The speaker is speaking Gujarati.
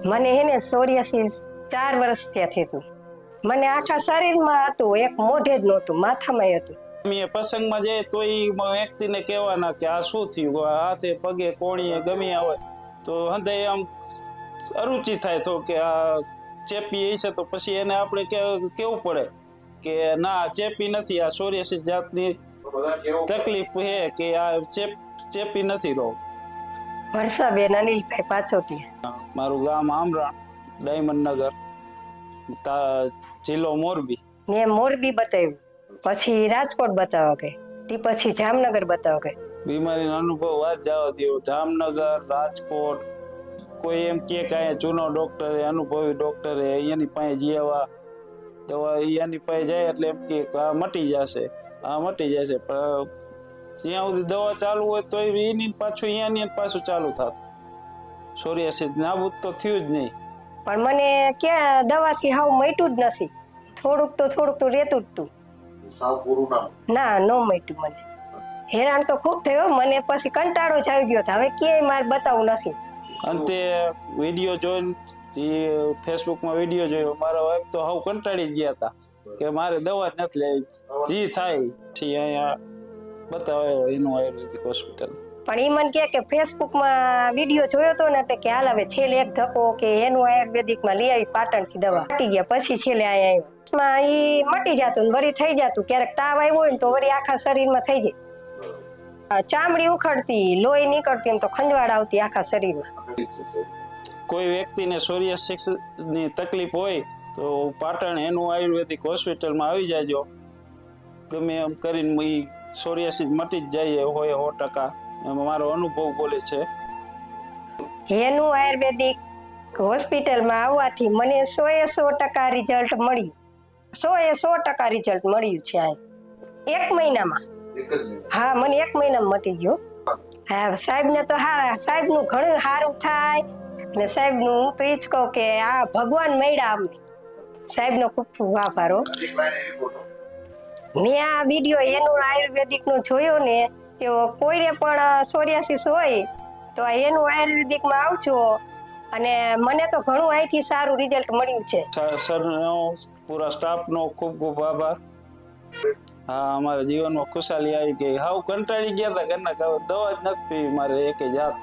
મને હે ને સોરિયાસિસ 4 વર્ષ થયા હતું. મને આખા શરીરમાં હતું, એક મોઢે જ નહોતું, માથામાં હતું. અમે પ્રસંગમાં જઈએ તો એ વ્યક્તિને કહેવાના કે આ શું થયું, હાથે પગે કોણીએ ગમે આવે તો હૃદય આમ અરુચિ થાય તો કે આ ચેપી હશે, તો પછી એને આપણે કેવું પડે કે ના ચેપી નથી, આ સોરિયાસિસ જાતની તકલીફ છે કે આ ચેપી નથી રોગ. વર્ષાબેન અનિલભાઈ પાછોટી. મારું ગામ આમરાણ, ડાયમંડ નગર, જિલ્લો મોરબી. ને મોરબી બતાવ્યું, પછી રાજકોટ બતાવવા ગઈ, તે પછી જામનગર બતાવવા ગઈ. બીમારીનો અનુભવ વાત જવા દો, જામનગર, રાજકોટ, કોઈ એમ કે કાંઈ જૂનો ડોક્ટર અનુભવી ડોક્ટર એની પાસે જેવા દવા એની પાસે જાય એટલે એમ કે આ મટી જશે, આ મટી જશે, પણ જ્યાં સુધી દવા ચાલુ હોય તો એની પાછું અહીંયાની પાછું ચાલુ થતું. સોરિયાસિસ નાબૂદ તો થયું જ નહીં. પણ મને ક્યાં દવાથી હાવ મટ્યું જ નથી. થોડુંક તો રહેતું જ તું. સાવ પૂરું ના નો મટ્યું મને. હેરાન તો ખૂબ થયો મને, પછી કંટાળો જ આવી ગયો. હવે ક્યાંય મારે બતાવવું નથી. અંતે વિડીયો જોઈને, જે ફેસબુકમાં વિડીયો જોયો, મારા વાઈફ તો હાવ કંટાળી ગયા હતા કે મારે દવા જ નથી લેવી, જે થાય પછી અહીંયા બતાવ્યો એનું આયુર્વેદિક હોસ્પિટલ. પણ એ મને કે ફેસબુકમાં વિડીયો જોયો હતો ને એટલે કે હાલ હવે છેલ્લે એક ધક્કો કે એનું આયુર્વેદિકમાં લઈ આવી પાટણથી દવા. મટી ગયા પછી છેલ્લે અહીંયા આવ્યો. એ મટી જતું ને વળી થઈ જતું. ક્યારેક તાવ આવ્યો હોય ને તો વળી આખા શરીરમાં થઈ જાય. ચામડી ઉખડતી, લોહી નીકળતી, તો ખંજવાળ આવતી આખા શરીરમાં. કોઈ વ્યક્તિને સોરિયાસિસ ની તકલીફ હોય તો પાટણ એનું આયુર્વેદિક હોસ્પિટલમાં આવી જાજો. ગમે એમ કરીને સોરિયાસિસ મટી જ જાય હોય 100%. મારો અનુભવ બોલે છે. એનું આયુર્વેદિક હોસ્પિટલમાં આવવાથી મને 100% રિઝલ્ટ મળ્યું. 100% રિઝલ્ટ મળ્યું છે આ 1 મહિનામાં. હા, મને 1 મહિનામાં મટી ગયો. હા, સાહેબને તો સાહેબનું ઘણું સારું થાય. અને સાહેબનું હું તો એ જ કહું કે આ ભગવાન મળ્યા અમને. સાહેબનો ખૂબ ખૂબ આભાર. મેં આ વિડીયો એનું આયુર્વેદિકનો જોયો ને, કે કોઈને પણ સોરિયાસિસ હોય તો એનું આયુર્વેદિકમાં આવજો. અને મને તો ઘણું અહીંથી સારું રિઝલ્ટ મળ્યું છે. સરનો પૂરા સ્ટાફનો ખૂબ ખૂબ આભાર. હા, અમારા જીવનમાં ખુશાલી આવી ગઈ. હાવ કંટાળી ગયા હતા ઘરના, દવા જ નથી પીવી મારે એક જાત.